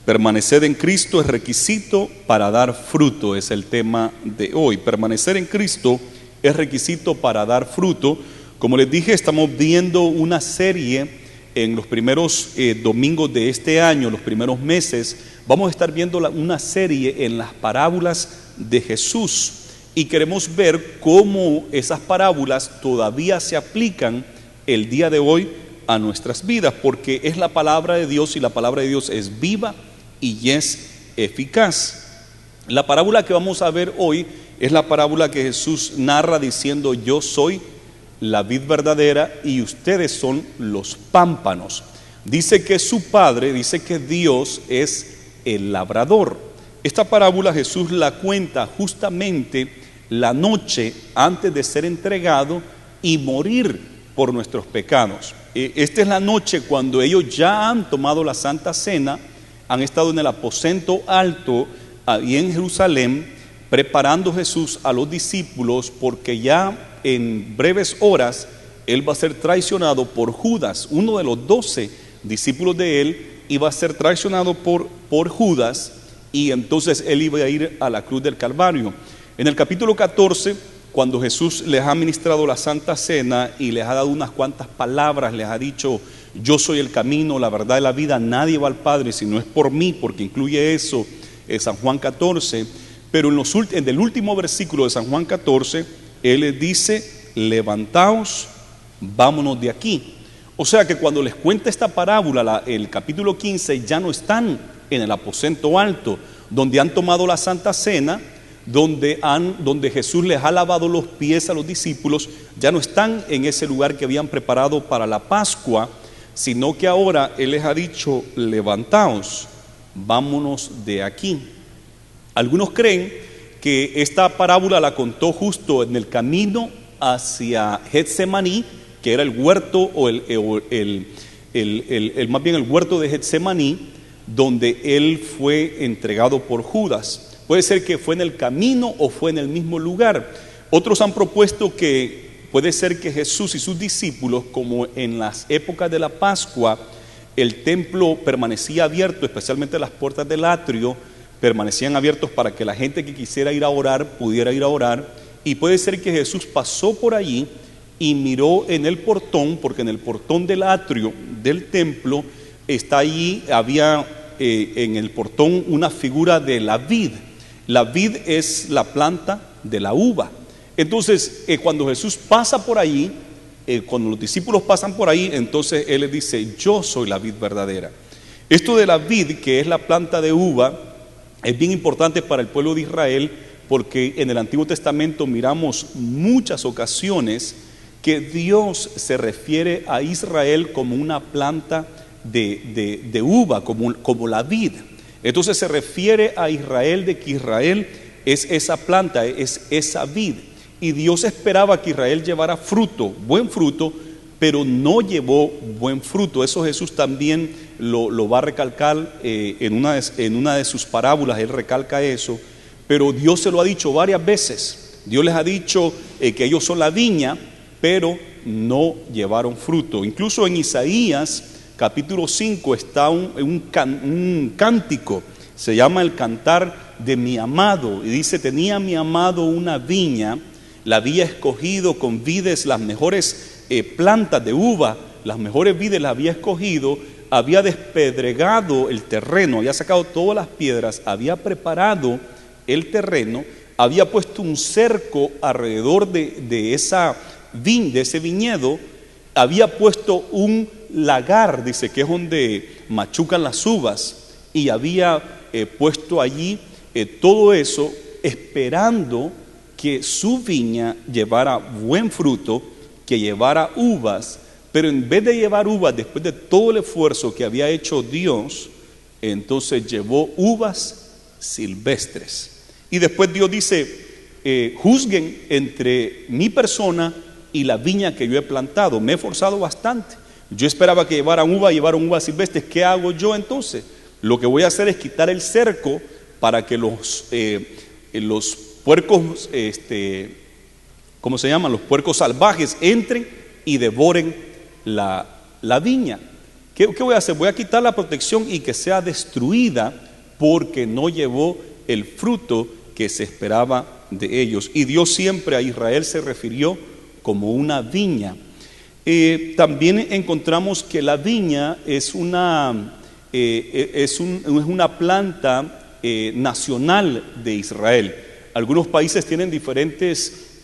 Permanecer en Cristo es requisito para dar fruto, es el tema de hoy. Permanecer en Cristo es requisito para dar fruto. Como les dije, estamos viendo una serie en los primeros domingos de este año, los primeros meses. Vamos a estar viendo una serie en las parábolas de Jesús y queremos ver cómo esas parábolas todavía se aplican el día de hoy a nuestras vidas, porque es la palabra de Dios y la palabra de Dios es viva y es eficaz. La parábola que vamos a ver hoy es la parábola que Jesús narra diciendo: yo soy la vid verdadera y ustedes son los pámpanos. Dice que su padre, dice que Dios es el labrador. Esta parábola Jesús la cuenta justamente la noche antes de ser entregado y morir por nuestros pecados. Esta es la noche cuando ellos ya han tomado la Santa Cena, han estado en el aposento alto ahí en Jerusalén, preparando Jesús a los discípulos, porque ya en breves horas él va a ser traicionado por Judas. Uno de los 12 discípulos de él iba a ser traicionado por Judas, y entonces él iba a ir a la cruz del Calvario. En el capítulo 14, cuando Jesús les ha ministrado la Santa Cena y les ha dado unas cuantas palabras, les ha dicho: yo soy el camino, la verdad y la vida, nadie va al Padre si no es por mí, porque incluye eso San Juan 14, pero en el último versículo de San Juan 14, Él les dice: levantaos, vámonos de aquí. O sea que cuando les cuenta esta parábola, el capítulo 15, ya no están en el aposento alto, donde han tomado la Santa Cena, donde Jesús les ha lavado los pies a los discípulos. Ya no están en ese lugar que habían preparado para la Pascua, sino que ahora Él les ha dicho: levantaos, vámonos de aquí. Algunos creen que esta parábola la contó justo en el camino hacia Getsemaní, que era el huerto más bien el huerto de Getsemaní, donde Él fue entregado por Judas. Puede ser que fue en el camino o fue en el mismo lugar. Otros han propuesto que puede ser que Jesús y sus discípulos, como en las épocas de la Pascua, el templo permanecía abierto, especialmente las puertas del atrio permanecían abiertos para que la gente que quisiera ir a orar pudiera ir a orar. Y puede ser que Jesús pasó por allí y miró en el portón, porque en el portón del atrio del templo está allí, había en el portón una figura de la vid. La vid es la planta de la uva. Entonces, cuando Jesús pasa por allí, cuando los discípulos pasan por ahí, entonces Él les dice: yo soy la vid verdadera. Esto de la vid, que es la planta de uva, es bien importante para el pueblo de Israel, porque en el Antiguo Testamento miramos muchas ocasiones que Dios se refiere a Israel como una planta de uva, como la vid. Entonces se refiere a Israel, de que Israel es esa planta, es esa vid. Y Dios esperaba que Israel llevara fruto, buen fruto, pero no llevó buen fruto. Eso Jesús también lo va a recalcar en una de sus parábolas. Él recalca eso, pero Dios se lo ha dicho varias veces. Dios les ha dicho que ellos son la viña, pero no llevaron fruto. Incluso en Isaías capítulo 5 está un cántico, se llama el cantar de mi amado, y dice: tenía mi amado una viña, la había escogido con vides, las mejores plantas de uva, las mejores vides las había escogido, había despedregado el terreno, había sacado todas las piedras, había preparado el terreno, había puesto un cerco alrededor de ese viñedo, había puesto un lagar, dice, que es donde machucan las uvas, y había puesto allí todo eso, esperando que su viña llevara buen fruto, que llevara uvas. Pero en vez de llevar uvas, después de todo el esfuerzo que había hecho Dios, entonces llevó uvas silvestres. Y después Dios dice: juzguen entre mi persona y la viña que yo he plantado. Me he esforzado bastante. Yo esperaba que llevaran uvas silvestres. ¿Qué hago yo entonces? Lo que voy a hacer es quitar el cerco para que los puercos, ¿cómo se llaman? Los puercos salvajes entren y devoren la viña. ¿Qué voy a hacer? Voy a quitar la protección y que sea destruida porque no llevó el fruto que se esperaba de ellos. Y Dios siempre a Israel se refirió como una viña. También encontramos que la viña es una planta nacional de Israel. Algunos países tienen diferentes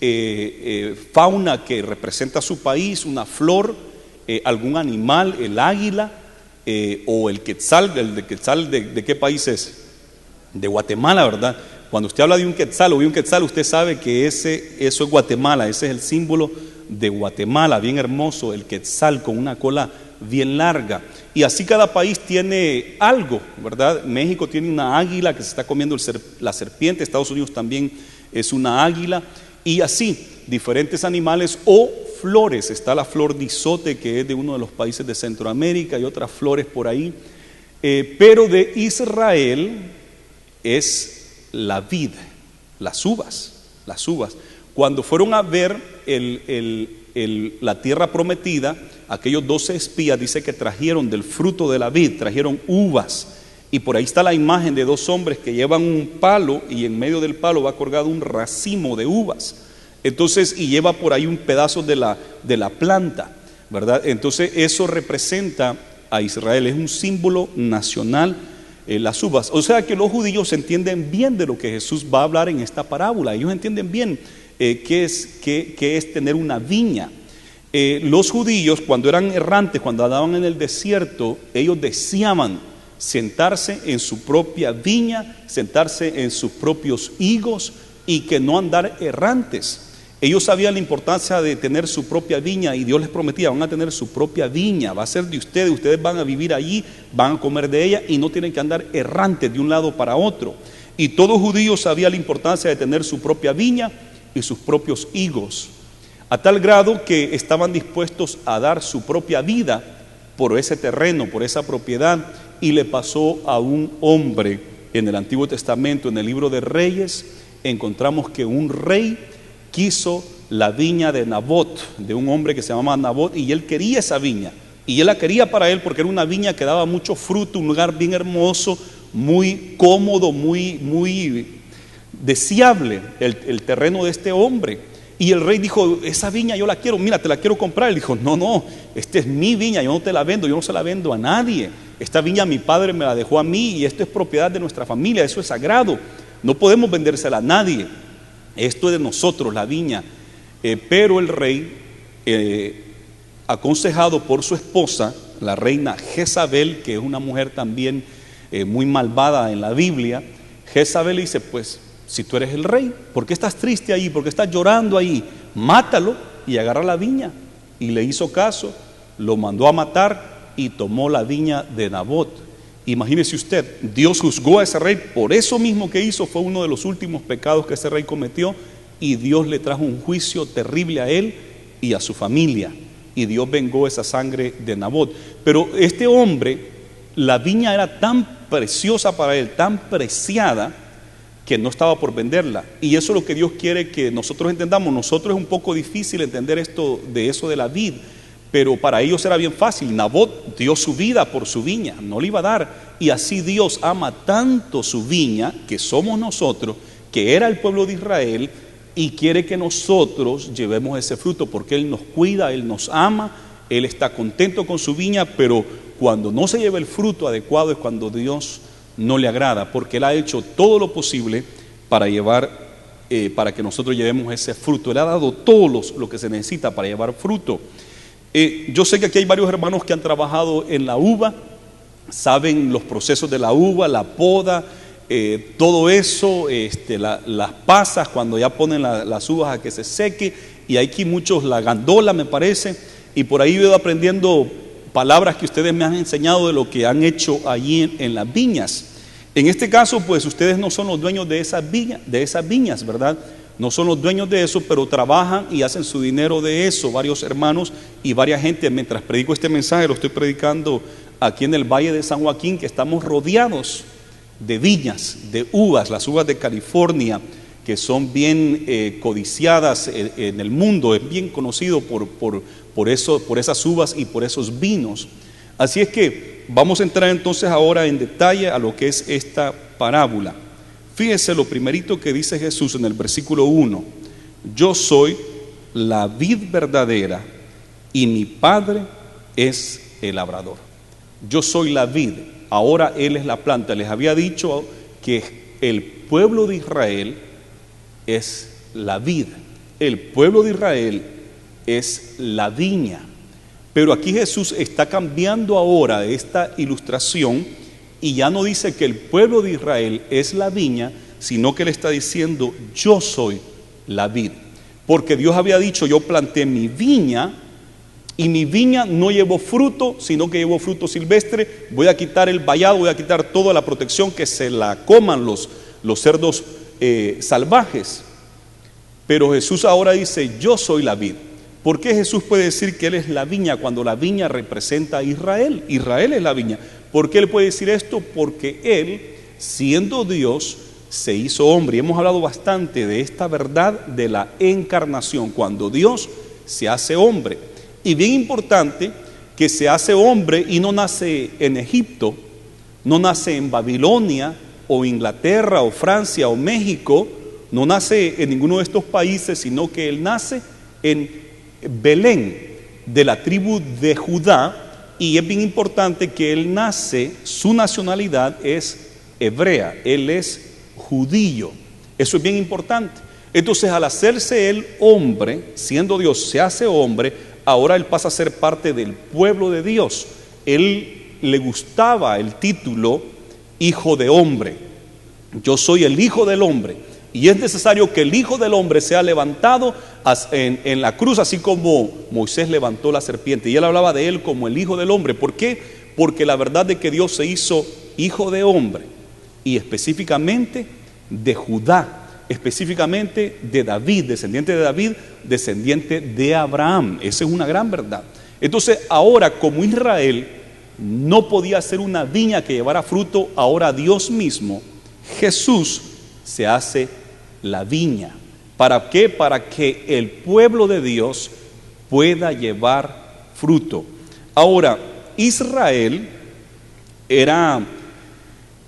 fauna que representa su país, una flor, algún animal, el águila o el quetzal. ¿El de quetzal de qué país es? De Guatemala, ¿verdad? Cuando usted habla de un quetzal o de un quetzal, usted sabe que eso es Guatemala, ese es el símbolo de Guatemala, bien hermoso, el quetzal con una cola bien larga. Y así cada país tiene algo, ¿verdad? México tiene una águila que se está comiendo la serpiente, Estados Unidos también es una águila, y así, diferentes animales o flores. Está la flor de izote, que es de uno de los países de Centroamérica, y otras flores por ahí. Pero de Israel es la vid, las uvas. Cuando fueron a ver la tierra prometida, aquellos 12 espías, dice que trajeron del fruto de la vid, trajeron uvas. Y por ahí está la imagen de dos hombres que llevan un palo y en medio del palo va colgado un racimo de uvas. Entonces, y lleva por ahí un pedazo de la planta, ¿verdad? Entonces eso representa a Israel, es un símbolo nacional, las uvas. O sea que los judíos entienden bien de lo que Jesús va a hablar en esta parábola. Ellos entienden bien qué es tener una viña. Los judíos, cuando eran errantes, cuando andaban en el desierto, ellos deseaban sentarse en su propia viña, sentarse en sus propios higos y que no andar errantes. Ellos sabían la importancia de tener su propia viña y Dios les prometía, van a tener su propia viña, va a ser de ustedes van a vivir allí, van a comer de ella y no tienen que andar errantes de un lado para otro. Y todo judío sabía la importancia de tener su propia viña y sus propios higos, a tal grado que estaban dispuestos a dar su propia vida por ese terreno, por esa propiedad. Y le pasó a un hombre en el Antiguo Testamento, en el libro de Reyes, encontramos que un rey quiso la viña de Nabot, de un hombre que se llamaba Nabot, y él quería esa viña, y él la quería para él porque era una viña que daba mucho fruto, un lugar bien hermoso, muy cómodo, muy deseable el terreno de este hombre. Y el rey dijo, esa viña yo la quiero, mira, te la quiero comprar. Él dijo, no, esta es mi viña, yo no te la vendo, yo no se la vendo a nadie. Esta viña mi padre me la dejó a mí y esto es propiedad de nuestra familia, eso es sagrado, no podemos vendérsela a nadie, esto es de nosotros, la viña. Pero el rey, aconsejado por su esposa, la reina Jezabel, que es una mujer también muy malvada en la Biblia, Jezabel dice, pues si tú eres el rey, ¿por qué estás triste ahí? ¿Por qué estás llorando ahí? Mátalo y agarra la viña. Y le hizo caso, lo mandó a matar y tomó la viña de Nabot. Imagínese usted, Dios juzgó a ese rey por eso mismo que hizo, fue uno de los últimos pecados que ese rey cometió, y Dios le trajo un juicio terrible a él y a su familia, y Dios vengó esa sangre de Nabot. Pero este hombre, la viña era tan preciosa para él, tan preciada, que no estaba por venderla. Y eso es lo que Dios quiere que nosotros entendamos. Nosotros es un poco difícil entender eso de la vid, pero para ellos era bien fácil. Nabot dio su vida por su viña, no le iba a dar. Y así Dios ama tanto su viña, que somos nosotros, que era el pueblo de Israel, y quiere que nosotros llevemos ese fruto, porque Él nos cuida, Él nos ama, Él está contento con su viña. Pero cuando no se lleva el fruto adecuado es cuando Dios no le agrada, porque Él ha hecho todo lo posible para que nosotros llevemos ese fruto. Él ha dado todo lo que se necesita para llevar fruto. Yo sé que aquí hay varios hermanos que han trabajado en la uva, saben los procesos de la uva, la poda, todo eso, las pasas, cuando ya ponen las uvas a que se seque, y hay aquí muchos, la gandola me parece, y por ahí he ido aprendiendo palabras que ustedes me han enseñado de lo que han hecho allí en las viñas. En este caso, pues ustedes no son los dueños de esas viñas, ¿verdad? No son los dueños de eso, pero trabajan y hacen su dinero de eso, varios hermanos y varias gente. Mientras predico este mensaje, lo estoy predicando aquí en el Valle de San Joaquín, que estamos rodeados de viñas, de uvas, las uvas de California, que son bien codiciadas en el mundo, es bien conocido por esas uvas y por esos vinos. Así es que vamos a entrar entonces ahora en detalle a lo que es esta parábola. Fíjese lo primerito que dice Jesús en el versículo 1. Yo soy la vid verdadera y mi Padre es el labrador. Yo soy la vid, ahora Él es la planta. Les había dicho que el pueblo de Israel es la vid, el pueblo de Israel es la viña. Pero aquí Jesús está cambiando ahora esta ilustración y ya no dice que el pueblo de Israel es la viña, sino que le está diciendo yo soy la vid. Porque Dios había dicho yo planté mi viña y mi viña no llevó fruto, sino que llevó fruto silvestre. Voy a quitar el vallado, voy a quitar toda la protección, que se la coman los cerdos salvajes. Pero Jesús ahora dice yo soy la vid. ¿Por qué Jesús puede decir que Él es la viña cuando la viña representa a Israel? Israel es la viña. ¿Por qué Él puede decir esto? Porque Él, siendo Dios, se hizo hombre. Y hemos hablado bastante de esta verdad de la encarnación, cuando Dios se hace hombre. Y bien importante que se hace hombre y no nace en Egipto, no nace en Babilonia o Inglaterra o Francia o México, no nace en ninguno de estos países, sino que Él nace en Belén, de la tribu de Judá. Y es bien importante que Él nace, su nacionalidad es hebrea, Él es judío. Eso es bien importante. Entonces, al hacerse Él hombre, siendo Dios, se hace hombre, ahora Él pasa a ser parte del pueblo de Dios. Él le gustaba el título Hijo de Hombre. Yo soy el Hijo del Hombre. Y es necesario que el Hijo del Hombre sea levantado en la cruz, así como Moisés levantó la serpiente. Y él hablaba de él como el Hijo del Hombre. ¿Por qué? Porque la verdad de que Dios se hizo Hijo de Hombre, y específicamente de Judá, específicamente de David, descendiente de David, descendiente de Abraham. Esa es una gran verdad. Entonces ahora, como Israel no podía ser una viña que llevara fruto, ahora Dios mismo, Jesús, se hace la viña. ¿Para qué? Para que el pueblo de Dios pueda llevar fruto. Ahora, Israel eran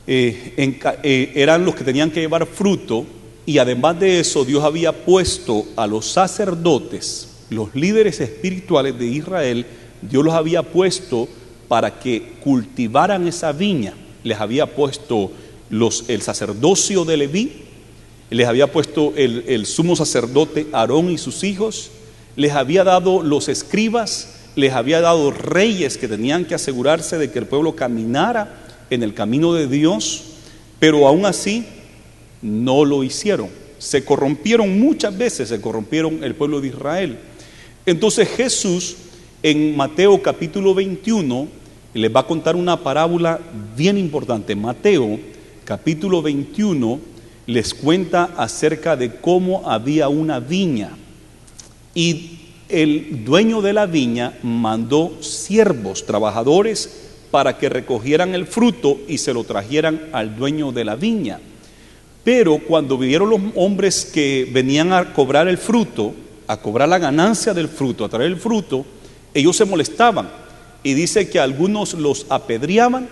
los que tenían que llevar fruto, y además de eso Dios había puesto a los sacerdotes, los líderes espirituales de Israel, Dios los había puesto para que cultivaran esa viña. Les había puesto el sacerdocio de Leví, les había puesto el sumo sacerdote Aarón y sus hijos, les había dado los escribas, les había dado reyes que tenían que asegurarse de que el pueblo caminara en el camino de Dios, pero aún así no lo hicieron. Se corrompieron muchas veces, se corrompieron el pueblo de Israel. Entonces Jesús en Mateo capítulo 21 les va a contar una parábola bien importante. Mateo capítulo 21 les cuenta acerca de cómo había una viña y el dueño de la viña mandó siervos, trabajadores, para que recogieran el fruto y se lo trajeran al dueño de la viña. Pero cuando vinieron los hombres que venían a cobrar el fruto, a cobrar la ganancia del fruto, a traer el fruto, ellos se molestaban. Y dice que a algunos los apedreaban,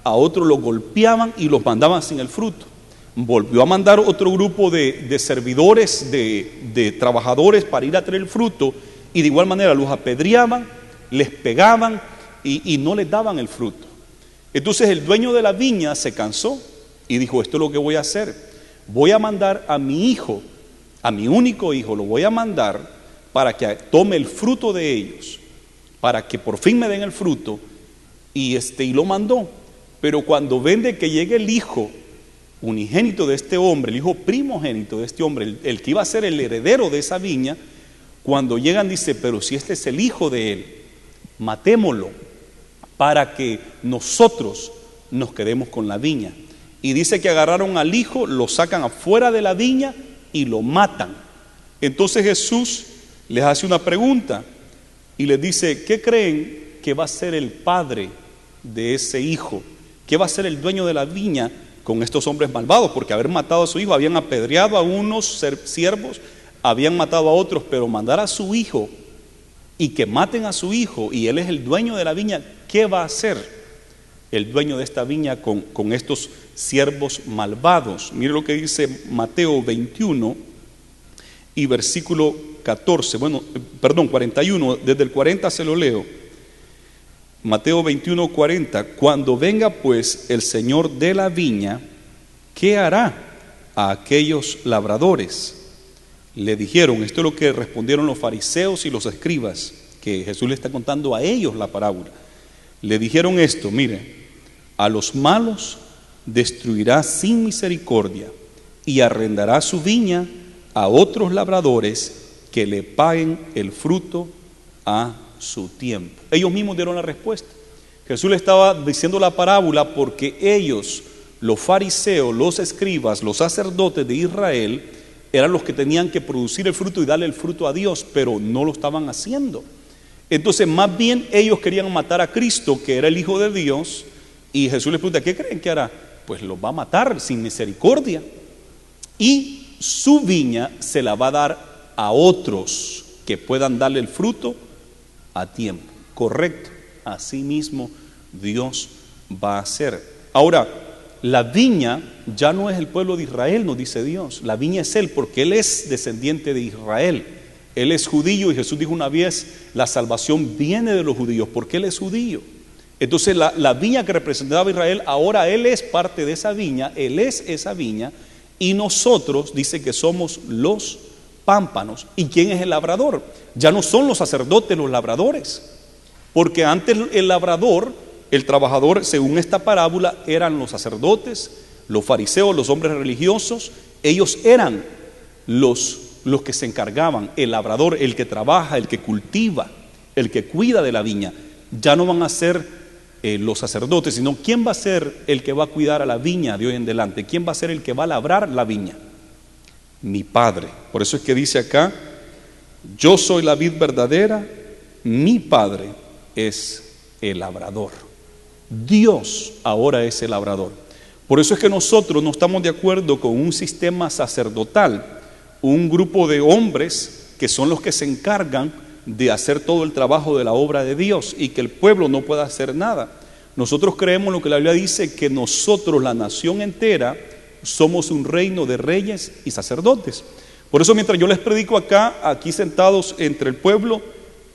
a otros los golpeaban y los mandaban sin el fruto. Volvió a mandar otro grupo de servidores, de trabajadores para ir a traer el fruto, y de igual manera los apedreaban, les pegaban y no les daban el fruto. Entonces el dueño de la viña se cansó y dijo: esto es lo que voy a hacer, voy a mandar a mi hijo, a mi único hijo, lo voy a mandar para que tome el fruto de ellos, para que por fin me den el fruto. Y lo mandó. Pero cuando ven de que llegue el hijo unigénito de este hombre, el hijo primogénito de este hombre, el que iba a ser el heredero de esa viña, cuando llegan dice: pero si este es el hijo de él, matémoslo para que nosotros nos quedemos con la viña. Y dice que agarraron al hijo, lo sacan afuera de la viña y lo matan. Entonces Jesús les hace una pregunta y les dice: ¿qué creen que va a ser el padre de ese hijo? ¿Qué va a ser el dueño de la viña con estos hombres malvados? Porque haber matado a su hijo, habían apedreado a unos siervos, habían matado a otros, pero mandar a su hijo y que maten a su hijo, y él es el dueño de la viña, ¿Qué va a hacer el dueño de esta viña con estos siervos malvados? Mire lo que dice Mateo 21 y versículo 14, 41, desde el 40 se lo leo. Mateo 21, 40, cuando venga pues el Señor de la viña, ¿qué hará a aquellos labradores? Le dijeron, esto es lo que respondieron los fariseos y los escribas, que Jesús le está contando a ellos la parábola. Le dijeron esto, mire, a los malos destruirá sin misericordia y arrendará su viña a otros labradores que le paguen el fruto a su tiempo. Ellos mismos dieron la respuesta. Jesús le estaba diciendo la parábola porque ellos, los fariseos, los escribas, los sacerdotes de Israel, eran los que tenían que producir el fruto y darle el fruto a Dios, pero no lo estaban haciendo. Entonces, más bien ellos querían matar a Cristo, que era el Hijo de Dios, y Jesús les pregunta, ¿qué creen que hará? Pues los va a matar sin misericordia, y su viña se la va a dar a otros que puedan darle el fruto a tiempo. Correcto, así mismo Dios va a hacer. Ahora, la viña ya no es el pueblo de Israel, nos dice Dios. La viña es Él, porque Él es descendiente de Israel. Él es judío y Jesús dijo una vez, la salvación viene de los judíos, porque Él es judío. Entonces la viña que representaba a Israel, ahora Él es parte de esa viña, Él es esa viña, y nosotros dice que somos los pámpanos. ¿Y quién es el labrador? Ya no son los sacerdotes los labradores, porque antes el labrador, el trabajador, según esta parábola, eran los sacerdotes, los fariseos, los hombres religiosos. Ellos eran los que se encargaban. El labrador, el que trabaja, el que cultiva, el que cuida de la viña. Ya no van a ser los sacerdotes, sino ¿quién va a ser el que va a cuidar a la viña de hoy en adelante? ¿Quién va a ser el que va a labrar la viña? Mi Padre. Por eso es que dice acá, yo soy la vid verdadera, mi Padre es el labrador. Dios ahora es el labrador. Por eso es que nosotros no estamos de acuerdo con un sistema sacerdotal, un grupo de hombres que son los que se encargan de hacer todo el trabajo de la obra de Dios y que el pueblo no pueda hacer nada. Nosotros creemos lo que la Biblia dice, que nosotros, la nación entera, somos un reino de reyes y sacerdotes. Por eso mientras yo les predico acá, aquí sentados entre el pueblo,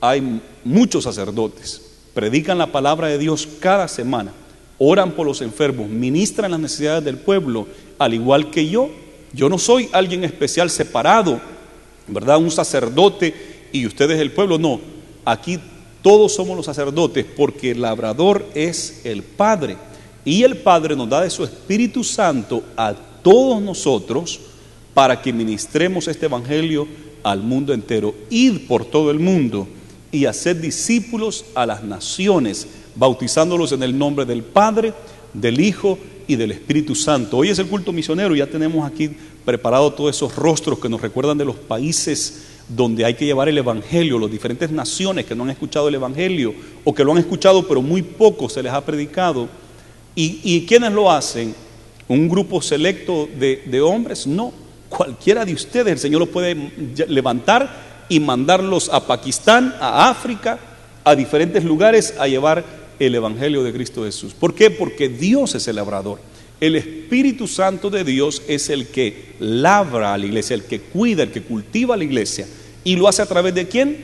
hay muchos sacerdotes. Predican la palabra de Dios cada semana, oran por los enfermos, ministran las necesidades del pueblo, al igual que yo. Yo no soy alguien especial separado, ¿verdad? Un sacerdote y ustedes el pueblo, no. Aquí todos somos los sacerdotes porque el labrador es el Padre. Y el Padre nos da de su Espíritu Santo a todos nosotros para que ministremos este evangelio al mundo entero. Id por todo el mundo y hacer discípulos a las naciones, bautizándolos en el nombre del Padre, del Hijo y del Espíritu Santo. Hoy es el culto misionero, ya tenemos aquí preparado todos esos rostros que nos recuerdan de los países donde hay que llevar el evangelio, las diferentes naciones que no han escuchado el evangelio o que lo han escuchado pero muy poco se les ha predicado. ¿Y quiénes lo hacen? ¿Un grupo selecto de hombres? No, cualquiera de ustedes. El Señor los puede levantar y mandarlos a Pakistán, a África, a diferentes lugares a llevar el evangelio de Cristo Jesús. ¿Por qué? Porque Dios es el labrador. El Espíritu Santo de Dios es el que labra a la iglesia, el que cuida, el que cultiva a la iglesia. ¿Y lo hace a través de quién?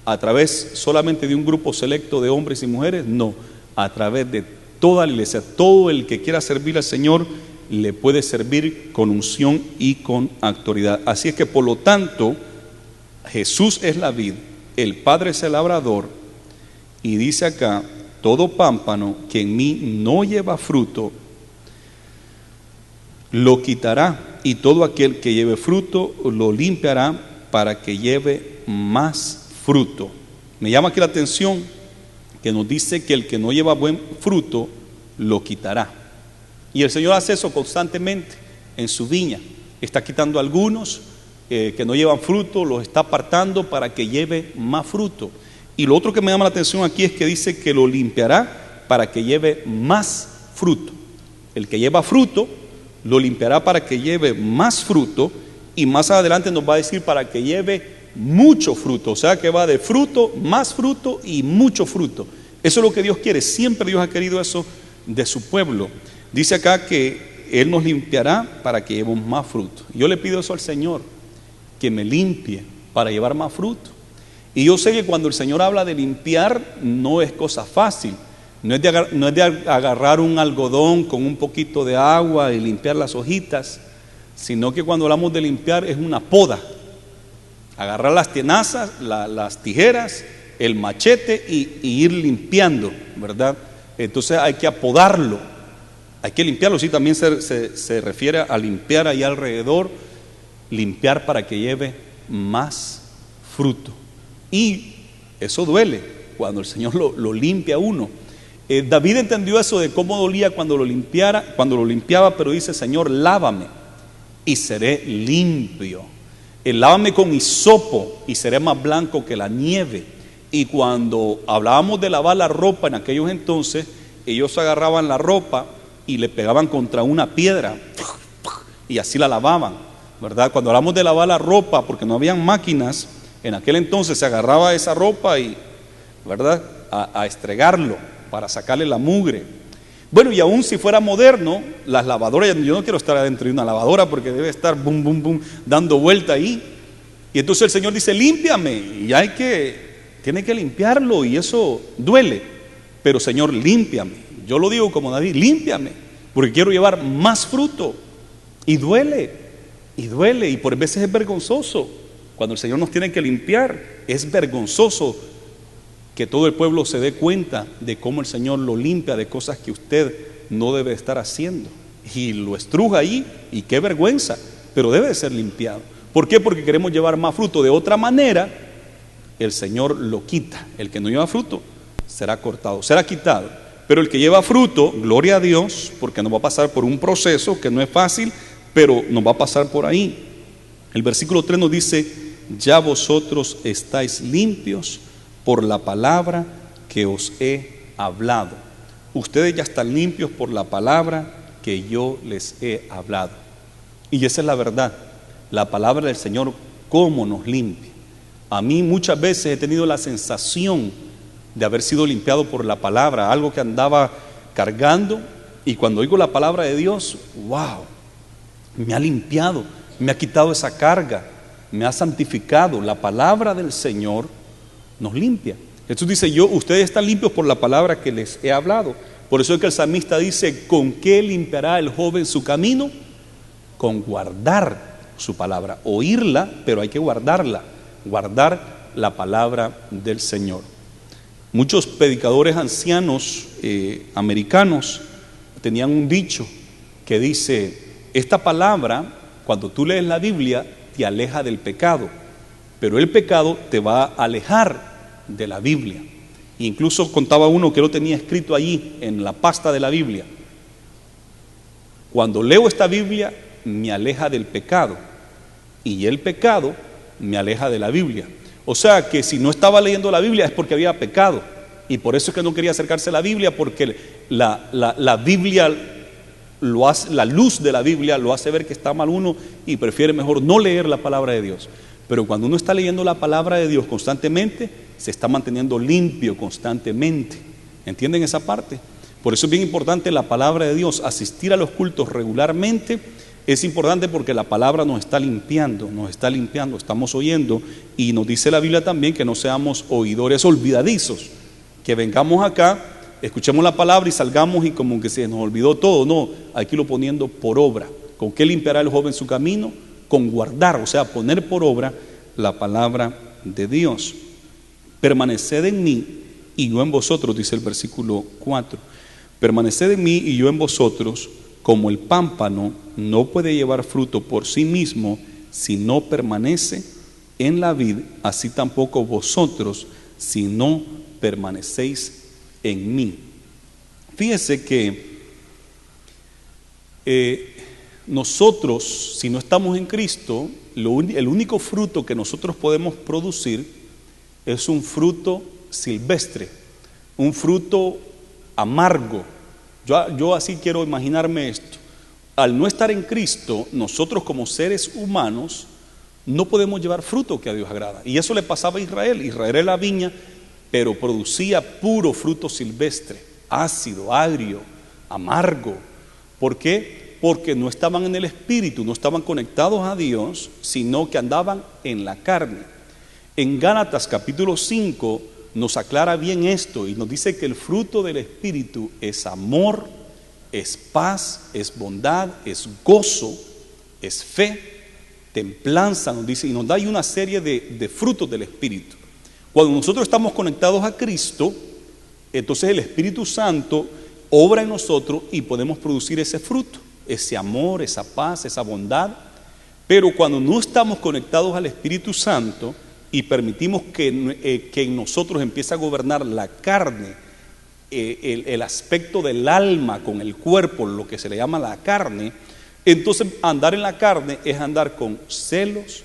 ¿A través solamente de un grupo selecto de hombres y mujeres? No, a través de toda la iglesia. Todo el que quiera servir al Señor le puede servir con unción y con autoridad. Así es que por lo tanto, Jesús es la vid, el Padre es el labrador, y dice acá, todo pámpano que en mí no lleva fruto, lo quitará, y todo aquel que lleve fruto lo limpiará para que lleve más fruto. Me llama aquí la atención que nos dice que el que no lleva buen fruto lo quitará. Y el Señor hace eso constantemente en su viña. Está quitando algunos que no llevan fruto, los está apartando para que lleve más fruto. Y lo otro que me llama la atención aquí es que dice que lo limpiará para que lleve más fruto. El que lleva fruto lo limpiará para que lleve más fruto, y más adelante nos va a decir para que lleve mucho fruto. O sea que va de fruto, más fruto y mucho fruto. Eso es lo que Dios quiere. Siempre Dios ha querido eso de su pueblo. Dice acá que Él nos limpiará para que llevemos más fruto. Yo le pido eso al Señor, que me limpie para llevar más fruto. Y yo sé que cuando el Señor habla de limpiar, no es cosa fácil. No es de agarrar un algodón con un poquito de agua y limpiar las hojitas, sino que cuando hablamos de limpiar es una poda. Agarrar las tenazas, las tijeras, el machete y ir limpiando, ¿verdad? Entonces hay que apodarlo, hay que limpiarlo. Sí, también se refiere a limpiar ahí alrededor, limpiar para que lleve más fruto. Y eso duele cuando el Señor lo limpia a uno. David entendió eso de cómo dolía cuando lo limpiaba, pero dice: Señor, lávame y seré limpio. Lávame con hisopo y seré más blanco que la nieve. Y cuando hablábamos de lavar la ropa en aquellos entonces, ellos agarraban la ropa y le pegaban contra una piedra y así la lavaban, ¿verdad? Cuando hablamos de lavar la ropa, porque no habían máquinas, en aquel entonces se agarraba esa ropa y, ¿verdad?, a estregarlo para sacarle la mugre. Bueno, y aún si fuera moderno, las lavadoras, yo no quiero estar adentro de una lavadora porque debe estar bum, bum, bum, dando vuelta ahí. Y entonces el Señor dice: límpiame, y tiene que limpiarlo, y eso duele. Pero Señor, límpiame. Yo lo digo como David: límpiame, porque quiero llevar más fruto. Y duele, y por veces es vergonzoso. Cuando el Señor nos tiene que limpiar, es vergonzoso que todo el pueblo se dé cuenta de cómo el Señor lo limpia de cosas que usted no debe estar haciendo. Y lo estruja ahí, y qué vergüenza, pero debe de ser limpiado. ¿Por qué? Porque queremos llevar más fruto. De otra manera, el Señor lo quita. El que no lleva fruto será cortado, será quitado. Pero el que lleva fruto, gloria a Dios, porque nos va a pasar por un proceso que no es fácil, pero nos va a pasar por ahí. El versículo 3 nos dice: ya vosotros estáis limpios por la palabra que os he hablado. Ustedes ya están limpios por la palabra que yo les he hablado. Y esa es la verdad. La palabra del Señor, cómo nos limpia. A mí muchas veces he tenido la sensación de haber sido limpiado por la palabra, algo que andaba cargando, y cuando oigo la palabra de Dios, wow, me ha limpiado, me ha quitado esa carga, me ha santificado. La palabra del Señor nos limpia. Jesús dice: ustedes están limpios por la palabra que les he hablado. Por eso es que el salmista dice: ¿con qué limpiará el joven su camino? Con guardar su palabra, oírla, pero hay que guardarla, guardar la palabra del Señor. Muchos predicadores ancianos americanos tenían un dicho que dice: esta palabra, cuando tú lees la Biblia, te aleja del pecado, pero el pecado te va a alejar de la Biblia. Incluso contaba uno que lo tenía escrito allí en la pasta de la Biblia: cuando leo esta Biblia me aleja del pecado, y el pecado me aleja de la Biblia. O sea que si no estaba leyendo la Biblia es porque había pecado, y por eso es que no quería acercarse a la Biblia, porque la Biblia lo hace, la luz de la Biblia lo hace ver que está mal uno y prefiere mejor no leer la palabra de Dios. Pero cuando uno está leyendo la palabra de Dios constantemente, se está manteniendo limpio constantemente. ¿Entienden esa parte? Por eso es bien importante la palabra de Dios. Asistir a los cultos regularmente es importante, porque la palabra nos está limpiando, estamos oyendo. Y nos dice la Biblia también que no seamos oidores olvidadizos, que vengamos acá, escuchemos la palabra y salgamos y como que se nos olvidó todo. No, hay que irlo poniendo por obra. ¿Con qué limpiará el joven su camino? Con guardar, o sea, poner por obra la palabra de Dios. Permaneced en mí y yo en vosotros, dice el versículo 4. Permaneced en mí y yo en vosotros. Como el pámpano no puede llevar fruto por sí mismo si no permanece en la vid, así tampoco vosotros si no permanecéis en mí. Fíjese que nosotros, si no estamos en Cristo, el único fruto que nosotros podemos producir es un fruto silvestre, un fruto amargo. Yo así quiero imaginarme esto. Al no estar en Cristo, nosotros como seres humanos no podemos llevar fruto que a Dios agrada. Y eso le pasaba a Israel. Israel era la viña, pero producía puro fruto silvestre, ácido, agrio, amargo. ¿Por qué? Porque no estaban en el Espíritu, no estaban conectados a Dios, sino que andaban en la carne. En Gálatas capítulo 5 nos aclara bien esto y nos dice que el fruto del Espíritu es amor, es paz, es bondad, es gozo, es fe, templanza, nos dice, y nos da ahí una serie de frutos del Espíritu. Cuando nosotros estamos conectados a Cristo, entonces el Espíritu Santo obra en nosotros y podemos producir ese fruto, ese amor, esa paz, esa bondad. Pero cuando no estamos conectados al Espíritu Santo y permitimos que en nosotros empiece a gobernar la carne, el aspecto del alma con el cuerpo, lo que se le llama la carne, entonces andar en la carne es andar con celos,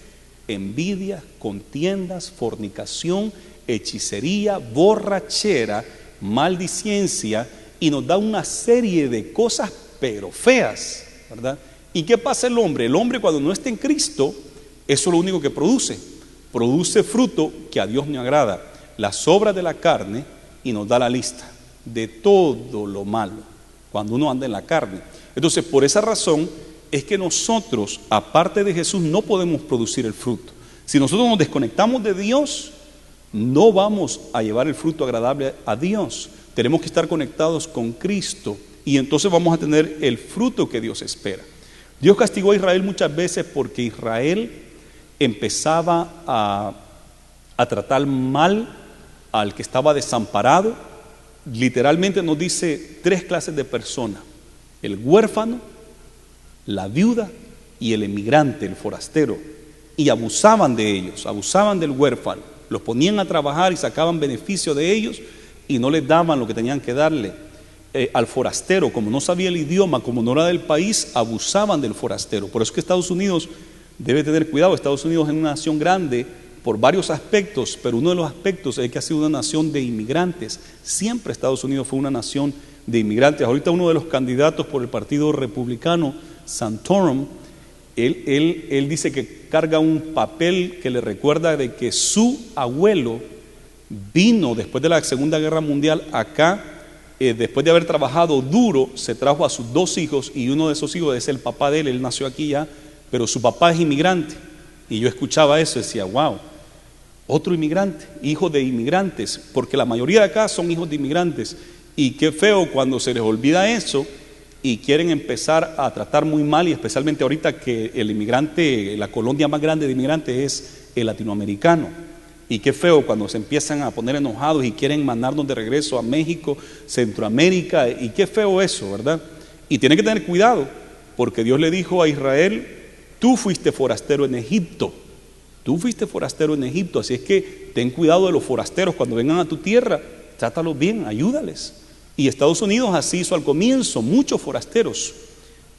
envidia, contiendas, fornicación, hechicería, borrachera, maldicencia, y nos da una serie de cosas pero feas, ¿verdad? ¿Y qué pasa el hombre? El hombre, cuando no está en Cristo, eso es lo único que produce fruto que a Dios no agrada, las obras de la carne, y nos da la lista de todo lo malo cuando uno anda en la carne. Entonces, por esa razón es que nosotros, aparte de Jesús, no podemos producir el fruto. Si nosotros nos desconectamos de Dios, no vamos a llevar el fruto agradable a Dios. Tenemos que estar conectados con Cristo y entonces vamos a tener el fruto que Dios espera. Dios castigó a Israel muchas veces porque Israel empezaba a tratar mal al que estaba desamparado. Literalmente nos dice 3 clases de personas: el huérfano, la viuda y el emigrante, el forastero. Y abusaban de ellos, abusaban del huérfano, los ponían a trabajar y sacaban beneficio de ellos y no les daban lo que tenían que darle. Al forastero, como no sabía el idioma, como no era del país, abusaban del forastero. Por eso es que Estados Unidos debe tener cuidado. Estados Unidos es una nación grande por varios aspectos, pero uno de los aspectos es que ha sido una nación de inmigrantes. Siempre Estados Unidos fue una nación de inmigrantes. Ahorita uno de los candidatos por el Partido Republicano, Santorum, él dice que carga un papel que le recuerda de que su abuelo vino después de la Segunda Guerra Mundial acá, después de haber trabajado duro, se trajo a sus 2 hijos y uno de esos hijos es el papá de él nació aquí ya, pero su papá es inmigrante. Y yo escuchaba eso y decía, wow, otro inmigrante, hijo de inmigrantes, porque la mayoría de acá son hijos de inmigrantes. Y qué feo cuando se les olvida eso y quieren empezar a tratar muy mal, y especialmente ahorita que el inmigrante, la colonia más grande de inmigrantes es el latinoamericano. Y qué feo cuando se empiezan a poner enojados y quieren mandarnos de regreso a México, Centroamérica, y qué feo eso, ¿verdad? Y tienen que tener cuidado, porque Dios le dijo a Israel, tú fuiste forastero en Egipto, así es que ten cuidado de los forasteros cuando vengan a tu tierra, trátalos bien, ayúdales. Y Estados Unidos así hizo al comienzo, muchos forasteros.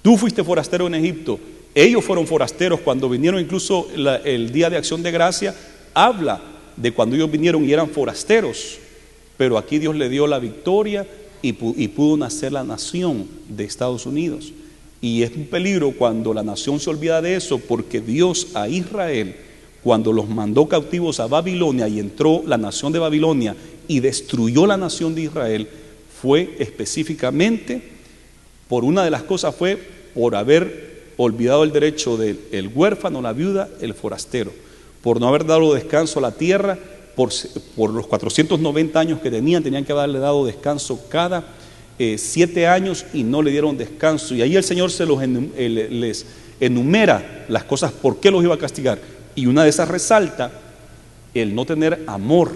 Tú fuiste forastero en Egipto, ellos fueron forasteros cuando vinieron, incluso el Día de Acción de Gracia habla de cuando ellos vinieron y eran forasteros, pero aquí Dios le dio la victoria y pudo nacer la nación de Estados Unidos. Y es un peligro cuando la nación se olvida de eso, porque Dios a Israel, cuando los mandó cautivos a Babilonia y entró la nación de Babilonia y destruyó la nación de Israel, fue específicamente por una de las cosas, fue por haber olvidado el derecho del huérfano, la viuda, el forastero, por no haber dado descanso a la tierra, por los 490 años que tenían que haberle dado descanso cada 7 años y no le dieron descanso. Y ahí el Señor les enumera las cosas por qué los iba a castigar. Y una de esas resalta el no tener amor,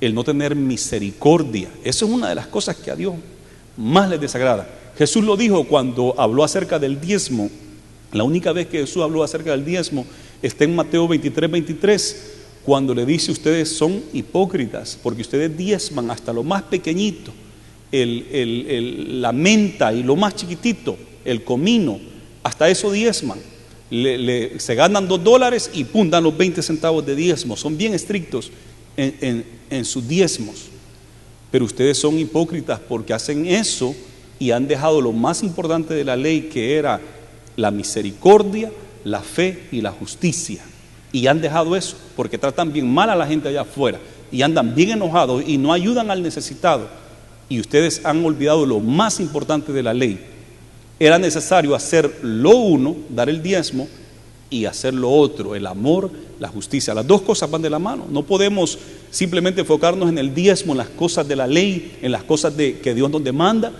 el no tener misericordia. Eso es una de las cosas que a Dios más les desagrada. Jesús lo dijo cuando habló acerca del diezmo. La única vez que Jesús habló acerca del diezmo está en Mateo 23, cuando le dice, ustedes son hipócritas, porque ustedes diezman hasta lo más pequeñito, la menta y lo más chiquitito, el comino, hasta eso diezman. Se ganan $2 y pum, dan los 20 centavos de diezmo. Son bien estrictos en sus diezmos. Pero ustedes son hipócritas porque hacen eso y han dejado lo más importante de la ley, que era la misericordia, la fe y la justicia. Y han dejado eso porque tratan bien mal a la gente allá afuera y andan bien enojados y no ayudan al necesitado, y ustedes han olvidado lo más importante de la ley. Era necesario hacer lo uno, dar el diezmo, y hacer lo otro, el amor, la justicia. Las dos cosas van de la mano. No podemos simplemente enfocarnos en el diezmo, en las cosas de la ley, en las cosas que Dios nos demanda,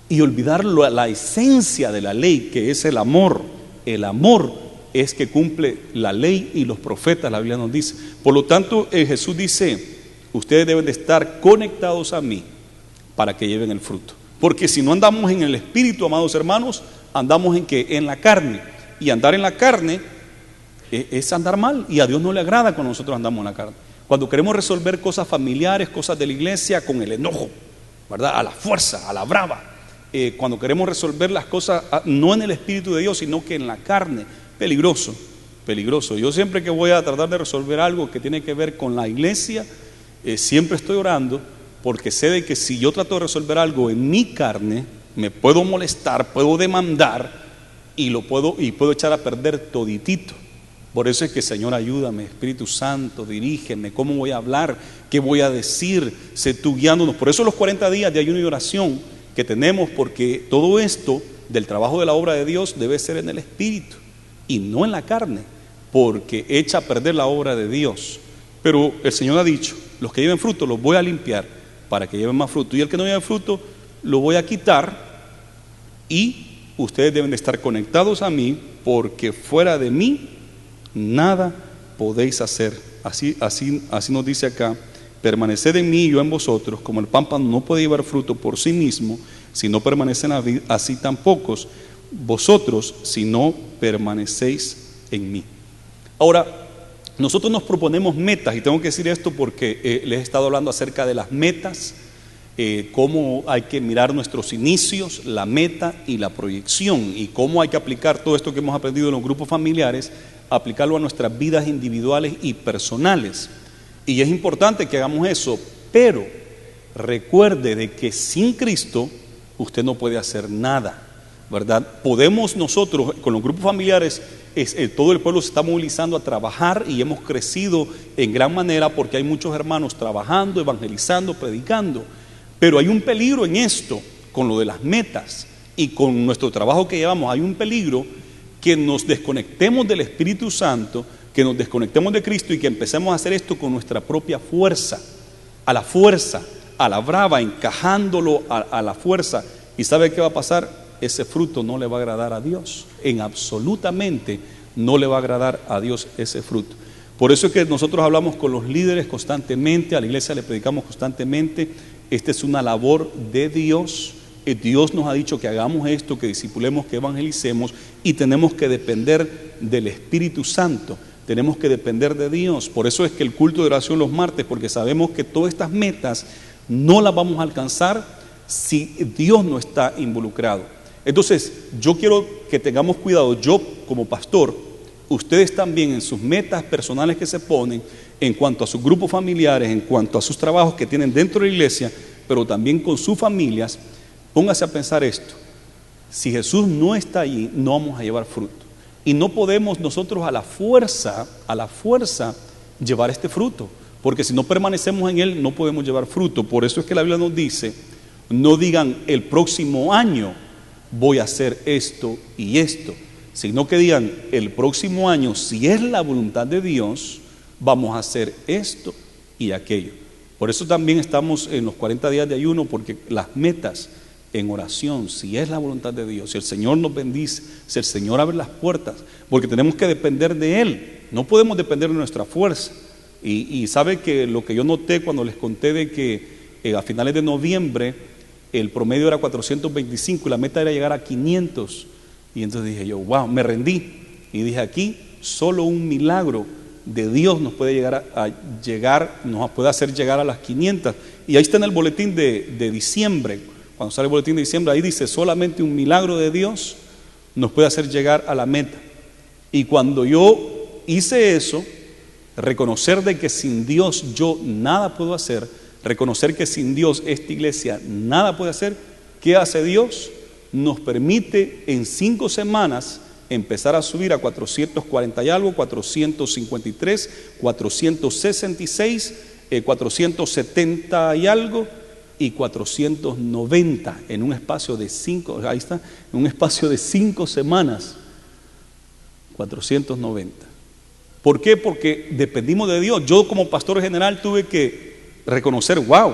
y olvidar la esencia de la ley, que es el amor. El amor es que cumple la ley y los profetas, la Biblia nos dice. Por lo tanto, Jesús dice, ustedes deben de estar conectados a mí para que lleven el fruto. Porque si no andamos en el Espíritu, amados hermanos, andamos en la carne. Y andar en la carne es andar mal, y a Dios no le agrada cuando nosotros andamos en la carne. Cuando queremos resolver cosas familiares, cosas de la iglesia, con el enojo, ¿verdad? A la fuerza, a la brava. Cuando queremos resolver las cosas no en el Espíritu de Dios, sino que en la carne, peligroso, peligroso. Yo siempre que voy a tratar de resolver algo que tiene que ver con la iglesia, siempre estoy orando, porque sé de que si yo trato de resolver algo en mi carne, me puedo molestar, puedo demandar, y puedo echar a perder toditito. Por eso es que, Señor, ayúdame, Espíritu Santo, dirígeme, cómo voy a hablar, qué voy a decir, sé tú guiándonos. Por eso los 40 días de ayuno y oración que tenemos, porque todo esto del trabajo de la obra de Dios debe ser en el Espíritu y no en la carne, porque echa a perder la obra de Dios. Pero el Señor ha dicho, los que lleven fruto los voy a limpiar para que lleven más fruto, y el que no lleve fruto lo voy a quitar, y ustedes deben de estar conectados a mí, porque fuera de mí nada podéis hacer. Así nos dice acá, permaneced en mí y yo en vosotros, como el pámpano no puede llevar fruto por sí mismo, si no permanecen en la vid, así tampoco vosotros, si no permanecéis en mí. Ahora, nosotros nos proponemos metas, y tengo que decir esto porque les he estado hablando acerca de las metas, cómo hay que mirar nuestros inicios, la meta y la proyección, y cómo hay que aplicar todo esto que hemos aprendido en los grupos familiares, aplicarlo a nuestras vidas individuales y personales. Y es importante que hagamos eso, pero recuerde de que sin Cristo usted no puede hacer nada, ¿verdad? Podemos nosotros, con los grupos familiares, todo el pueblo se está movilizando a trabajar, y hemos crecido en gran manera porque hay muchos hermanos trabajando, evangelizando, predicando. Pero hay un peligro en esto, con lo de las metas y con nuestro trabajo que llevamos. Hay un peligro que nos desconectemos del Espíritu Santo, que nos desconectemos de Cristo y que empecemos a hacer esto con nuestra propia fuerza, a la brava, encajándolo a la fuerza. ¿Y sabe qué va a pasar? Ese fruto no le va a agradar a Dios, absolutamente no le va a agradar a Dios ese fruto. Por eso es que nosotros hablamos con los líderes constantemente, a la iglesia le predicamos constantemente. Esta es una labor de Dios. Dios nos ha dicho que hagamos esto, que discipulemos, que evangelicemos, y tenemos que depender del Espíritu Santo, tenemos que depender de Dios. Por eso es que el culto de oración los martes, porque sabemos que todas estas metas no las vamos a alcanzar si Dios no está involucrado. Entonces, yo quiero que tengamos cuidado, yo como pastor, ustedes también en sus metas personales que se ponen, en cuanto a sus grupos familiares, en cuanto a sus trabajos que tienen dentro de la iglesia, pero también con sus familias, póngase a pensar esto: si Jesús no está allí, no vamos a llevar fruto, y no podemos nosotros a la fuerza llevar este fruto, porque si no permanecemos en Él no podemos llevar fruto. Por eso es que la Biblia nos dice, no digan el próximo año voy a hacer esto y esto, sino que digan el próximo año, si es la voluntad de Dios, vamos a hacer esto y aquello. Por eso también estamos en los 40 días de ayuno, porque las metas en oración, si es la voluntad de Dios, si el Señor nos bendice, si el Señor abre las puertas, porque tenemos que depender de Él, no podemos depender de nuestra fuerza. Y sabe que lo que yo noté cuando les conté de que a finales de noviembre el promedio era 425 y la meta era llegar a 500, y entonces dije yo, wow, me rendí, y dije, aquí solo un milagro de Dios nos puede nos puede hacer llegar a las 500. Y ahí está en el boletín de diciembre, cuando sale el boletín de diciembre, ahí dice, solamente un milagro de Dios nos puede hacer llegar a la meta. Y cuando yo hice eso, reconocer de que sin Dios yo nada puedo hacer, reconocer que sin Dios esta iglesia nada puede hacer, ¿qué hace Dios? Nos permite en 5 semanas empezar a subir a 440 y algo, 453, 466 470 y algo y 490 en un espacio de 5, ahí está, en un espacio de 5 semanas, 490. ¿Por qué? Porque dependimos de Dios. Yo como pastor general tuve que reconocer, wow,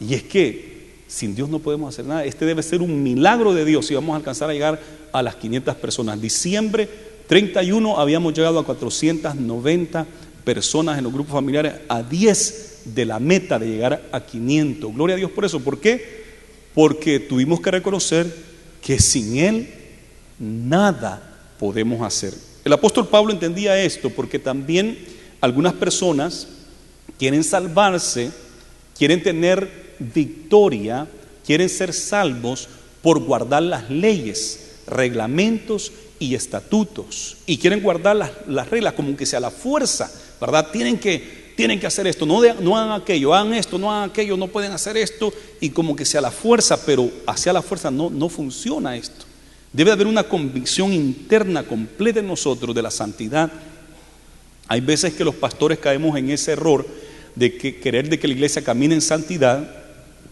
y es que sin Dios no podemos hacer nada. Este debe ser un milagro de Dios si vamos a alcanzar a llegar a las 500 personas. Diciembre 31 habíamos llegado a 490 personas en los grupos familiares, a 10 de la meta de llegar a 500. Gloria a Dios por eso. ¿Por qué? Porque tuvimos que reconocer que sin Él nada podemos hacer. El apóstol Pablo entendía esto porque también algunas personas quieren salvarse, quieren tener victoria, quieren ser salvos por guardar las leyes, reglamentos y estatutos, y quieren guardar las reglas como que sea la fuerza, ¿verdad? Tienen que hacer esto, no hagan aquello, hagan esto, no hagan aquello, no pueden hacer esto, y como que sea la fuerza, pero hacia la fuerza no funciona esto. Debe haber una convicción interna completa en nosotros de la santidad. Hay veces que los pastores caemos en ese error de querer de que la iglesia camine en santidad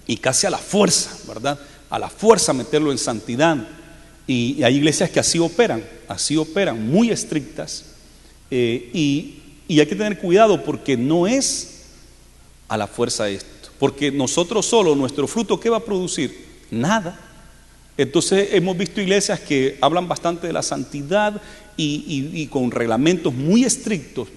y casi a la fuerza, ¿verdad? A la fuerza meterlo en santidad. Y hay iglesias que así operan, muy estrictas, y hay que tener cuidado porque no es a la fuerza esto, porque nosotros solo, nuestro fruto, ¿qué va a producir? Nada. Entonces hemos visto iglesias que hablan bastante de la santidad y con reglamentos muy estrictos,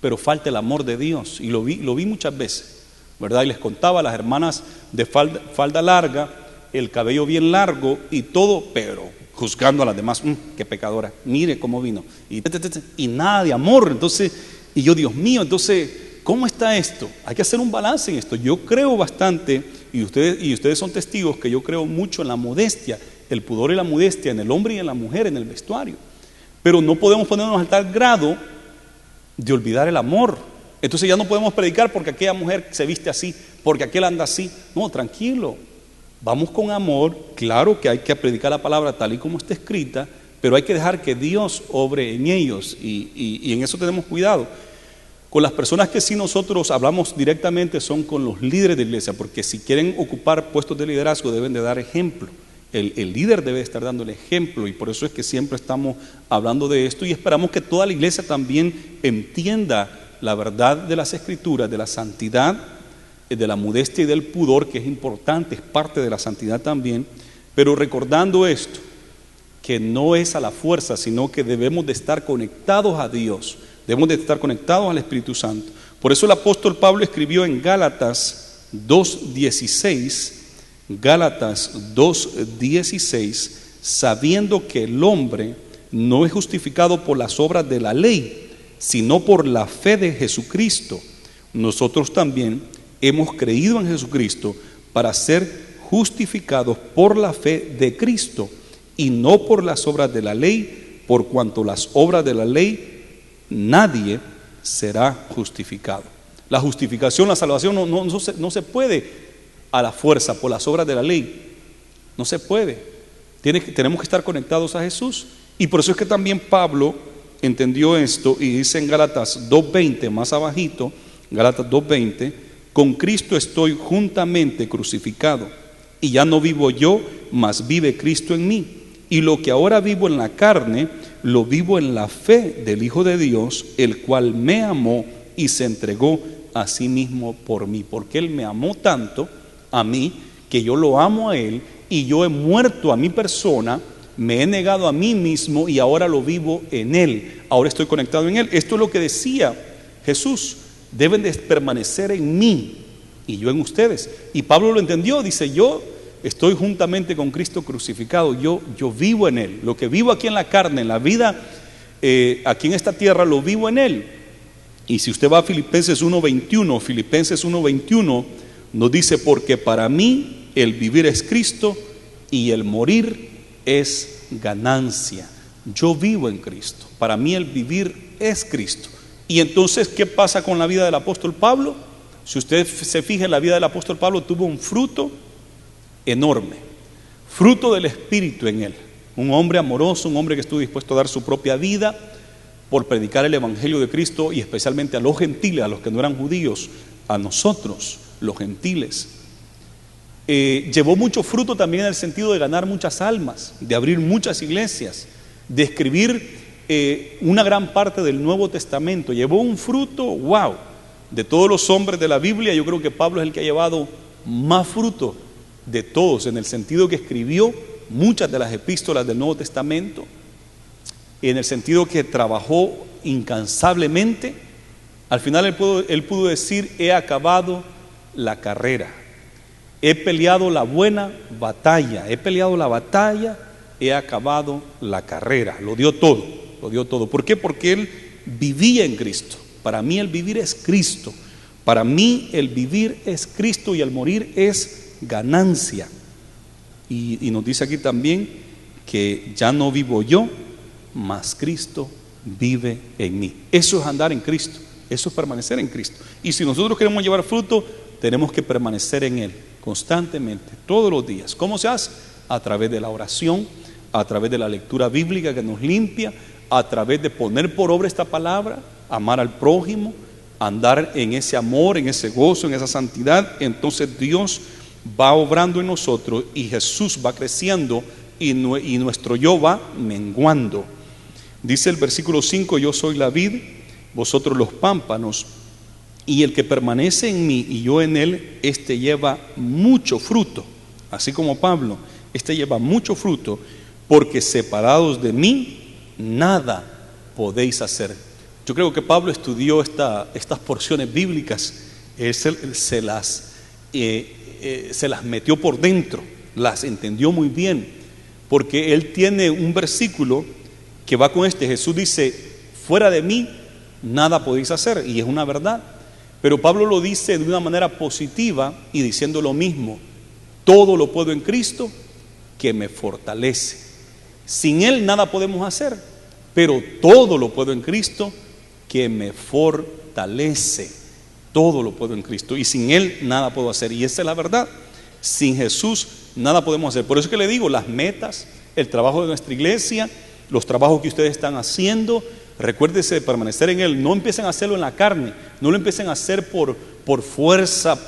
pero falta el amor de Dios, y lo vi muchas veces, ¿verdad? Y les contaba a las hermanas de falda larga, el cabello bien largo y todo, pero juzgando a las demás, qué pecadora, mire cómo vino, y nada de amor. Entonces, y yo, Dios mío, entonces, ¿cómo está esto? Hay que hacer un balance en esto. Yo creo bastante, y ustedes son testigos, que yo creo mucho en la modestia, el pudor y la modestia en el hombre y en la mujer, en el vestuario, pero no podemos ponernos al tal grado de olvidar el amor. Entonces ya no podemos predicar porque aquella mujer se viste así, porque aquel anda así. No, tranquilo, vamos con amor. Claro que hay que predicar la palabra tal y como está escrita, pero hay que dejar que Dios obre en ellos, y en eso tenemos cuidado. Con las personas que sí nosotros hablamos directamente son con los líderes de iglesia, porque si quieren ocupar puestos de liderazgo deben de dar ejemplo. El líder debe estar dando el ejemplo, y por eso es que siempre estamos hablando de esto, y esperamos que toda la iglesia también entienda la verdad de las escrituras, de la santidad, de la modestia y del pudor, que es importante, es parte de la santidad también, pero recordando esto, que no es a la fuerza, sino que debemos de estar conectados a Dios, debemos de estar conectados al Espíritu Santo. Por eso el apóstol Pablo escribió en Gálatas 2:16, Gálatas 2:16, sabiendo que el hombre no es justificado por las obras de la ley, sino por la fe de Jesucristo. Nosotros también hemos creído en Jesucristo para ser justificados por la fe de Cristo y no por las obras de la ley, por cuanto las obras de la ley nadie será justificado. La justificación, la salvación no se puede a la fuerza por las obras de la ley, no se puede. Tenemos que estar conectados a Jesús, y por eso es que también Pablo entendió esto y dice en Gálatas 2:20, más abajito, Gálatas 2:20, con Cristo estoy juntamente crucificado, y ya no vivo yo, mas vive Cristo en mí, y lo que ahora vivo en la carne, lo vivo en la fe del Hijo de Dios, el cual me amó y se entregó a sí mismo por mí, porque Él me amó tanto a mí, que yo lo amo a Él, y yo he muerto a mi persona, me he negado a mí mismo, y ahora lo vivo en Él, ahora estoy conectado en Él. Esto es lo que decía Jesús: deben de permanecer en mí y yo en ustedes. Y Pablo lo entendió, dice: yo estoy juntamente con Cristo crucificado, yo vivo en Él. Lo que vivo aquí en la carne, en la vida aquí en esta tierra, lo vivo en Él. Y si usted va a Filipenses 1:21 nos dice: porque para mí el vivir es Cristo y el morir es ganancia. Yo vivo en Cristo, para mí el vivir es Cristo. Y entonces, ¿qué pasa con la vida del apóstol Pablo? Si usted se fija en la vida del apóstol Pablo, tuvo un fruto enorme, fruto del Espíritu en él. Un hombre amoroso, un hombre que estuvo dispuesto a dar su propia vida por predicar el evangelio de Cristo y especialmente a los gentiles, a los que no eran judíos, a nosotros, los gentiles. Llevó mucho fruto también en el sentido de ganar muchas almas, de abrir muchas iglesias, de escribir una gran parte del Nuevo Testamento. Llevó un fruto, wow, de todos los hombres de la Biblia. Yo creo que Pablo es el que ha llevado más fruto de todos, en el sentido que escribió muchas de las epístolas del Nuevo Testamento, en el sentido que trabajó incansablemente. Al final él pudo decir: he acabado la carrera, he peleado la buena batalla, he peleado la batalla, he acabado la carrera. Lo dio todo, lo dio todo. ¿Por qué? Porque él vivía en Cristo. Para mí el vivir es Cristo. Para mí el vivir es Cristo y el morir es ganancia. Y nos dice aquí también que ya no vivo yo, mas Cristo vive en mí. Eso es andar en Cristo, eso es permanecer en Cristo. Y si nosotros queremos llevar fruto, tenemos que permanecer en Él constantemente, todos los días. ¿Cómo se hace? A través de la oración, a través de la lectura bíblica que nos limpia, a través de poner por obra esta palabra, amar al prójimo, andar en ese amor, en ese gozo, en esa santidad. Entonces Dios va obrando en nosotros y Jesús va creciendo y nuestro yo va menguando. Dice el versículo 5: yo soy la vid, vosotros los pámpanos, y el que permanece en mí y yo en él, este lleva mucho fruto. Así como Pablo, este lleva mucho fruto, porque separados de mí nada podéis hacer. Yo creo que Pablo estudió estas porciones bíblicas, se las metió por dentro, las entendió muy bien, porque él tiene un versículo que va con este. Jesús dice: fuera de mí nada podéis hacer, y es una verdad. Pero Pablo lo dice de una manera positiva y diciendo lo mismo: todo lo puedo en Cristo que me fortalece. Sin Él nada podemos hacer, pero todo lo puedo en Cristo que me fortalece. Todo lo puedo en Cristo, y sin Él nada puedo hacer. Y esa es la verdad. Sin Jesús nada podemos hacer. Por eso es que le digo, las metas, el trabajo de nuestra iglesia, los trabajos que ustedes están haciendo, recuérdese de permanecer en Él. No empiecen a hacerlo en la carne, no lo empiecen a hacer por fuerza,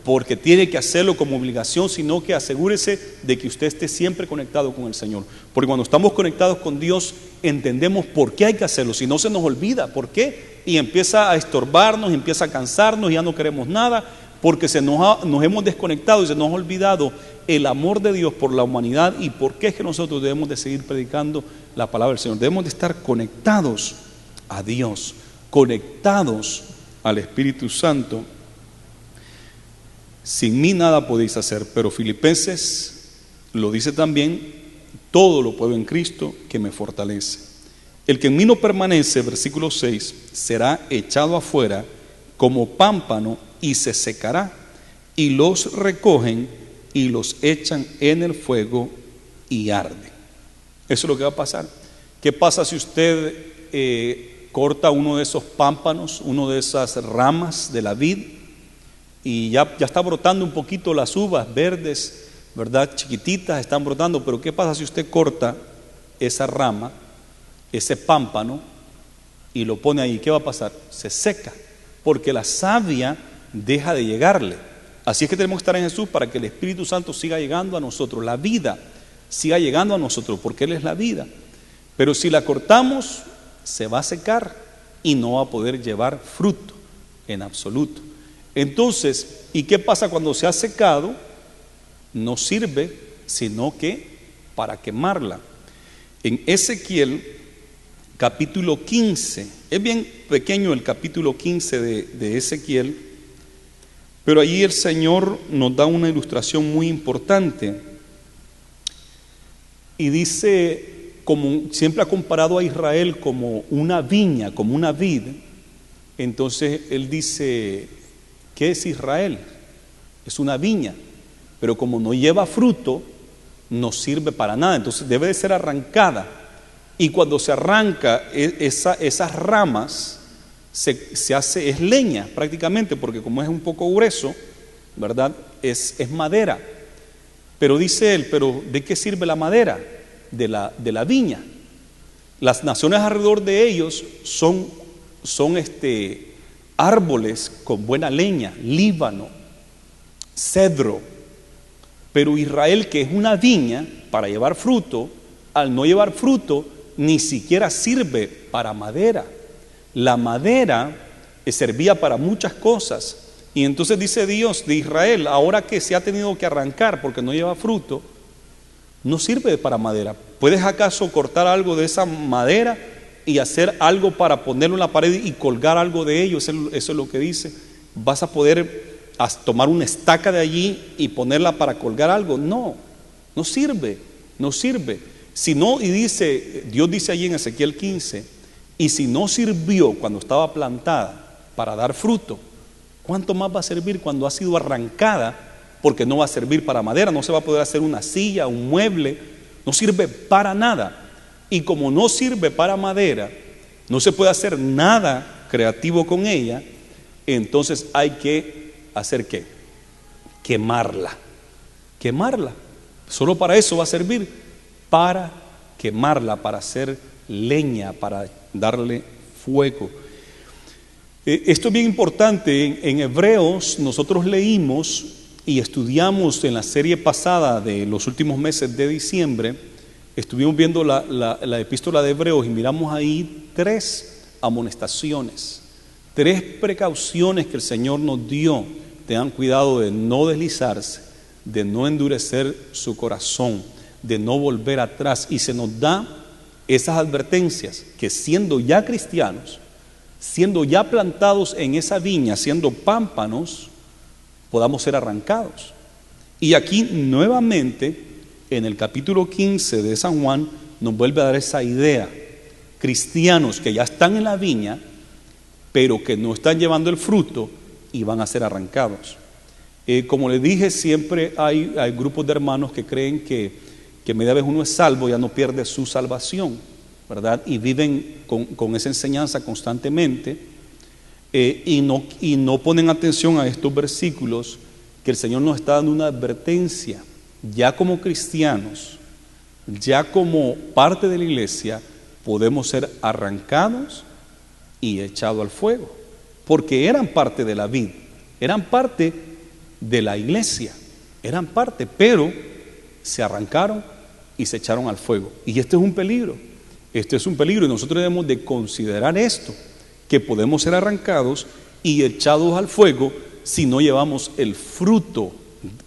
porque tiene que hacerlo como obligación, sino que asegúrese de que usted esté siempre conectado con el Señor. Porque cuando estamos conectados con Dios, entendemos por qué hay que hacerlo. Si no, se nos olvida por qué, y empieza a estorbarnos, empieza a cansarnos, ya no queremos nada, porque nos hemos desconectado y se nos ha olvidado el amor de Dios por la humanidad y por qué es que nosotros debemos de seguir predicando la palabra del Señor. Debemos de estar conectados a Dios, conectados al Espíritu Santo. Sin mí nada podéis hacer, pero Filipenses lo dice también: todo lo puedo en Cristo que me fortalece. El que en mí no permanece, versículo 6, será echado afuera como pámpano y se secará, y los recogen y los echan en el fuego y arde. Eso es lo que va a pasar. ¿Qué pasa si usted corta uno de esos pámpanos, una de esas ramas de la vid, y ya está brotando un poquito las uvas verdes, ¿verdad? Chiquititas están brotando, pero ¿qué pasa si usted corta esa rama, ese pámpano, y lo pone ahí? ¿Qué va a pasar? Se seca, porque la savia deja de llegarle. Así es que tenemos que estar en Jesús para que el Espíritu Santo siga llegando a nosotros, la vida siga llegando a nosotros, porque Él es la vida. Pero si la cortamos, se va a secar y no va a poder llevar fruto en absoluto. Entonces, ¿y qué pasa cuando se ha secado? No sirve sino que para quemarla. En Ezequiel capítulo 15, es bien pequeño el capítulo 15 de Ezequiel, pero allí el Señor nos da una ilustración muy importante y dice, como siempre ha comparado a Israel como una viña, como una vid. Entonces Él dice: ¿qué es Israel? Es una viña, pero como no lleva fruto, no sirve para nada. Entonces debe de ser arrancada, y cuando se arranca esas ramas se hace, es leña prácticamente, porque como es un poco grueso, ¿verdad? Es madera. Pero dice él: ¿pero de qué sirve la madera? De la viña. Las naciones alrededor de ellos son árboles con buena leña, Líbano, cedro. Pero Israel, que es una viña para llevar fruto, al no llevar fruto, ni siquiera sirve para madera. La madera servía para muchas cosas. Y entonces dice Dios de Israel, ahora que se ha tenido que arrancar porque no lleva fruto, no sirve para madera. ¿Puedes acaso cortar algo de esa madera y hacer algo para ponerlo en la pared y colgar algo de ello? Eso es lo que dice. ¿Vas a poder tomar una estaca de allí y ponerla para colgar algo? No, no sirve, no sirve. Si no, y dice, Dios dice allí en Ezequiel 15, y si no sirvió cuando estaba plantada para dar fruto, ¿cuánto más va a servir cuando ha sido arrancada? Porque no va a servir para madera, no se va a poder hacer una silla, un mueble, no sirve para nada. Y como no sirve para madera, no se puede hacer nada creativo con ella, entonces hay que hacer ¿qué? Quemarla. Quemarla. Solo para eso va a servir, para quemarla, para hacer leña, para darle fuego. Esto es bien importante. En Hebreos nosotros leímos y estudiamos en la serie pasada de los últimos meses de diciembre, estuvimos viendo la epístola de Hebreos y miramos ahí 3 amonestaciones, 3 precauciones que el Señor nos dio. Tengan cuidado de no deslizarse, de no endurecer su corazón, de no volver atrás. Y se nos da esas advertencias que siendo ya cristianos, siendo ya plantados en esa viña, siendo pámpanos, podamos ser arrancados. Y aquí nuevamente en el capítulo 15 de San Juan nos vuelve a dar esa idea. Cristianos que ya están en la viña, pero que no están llevando el fruto y van a ser arrancados. Como les dije, siempre hay grupos de hermanos que creen que media vez uno es salvo ya no pierde su salvación, ¿verdad? Y viven con esa enseñanza constantemente. Y no ponen atención a estos versículos que el Señor nos está dando una advertencia. Ya como cristianos, ya como parte de la iglesia, podemos ser arrancados y echados al fuego, porque eran parte de la vid, eran parte de la iglesia, eran parte, pero se arrancaron y se echaron al fuego. Y este es un peligro, y nosotros debemos de considerar esto, que podemos ser arrancados y echados al fuego si no llevamos el fruto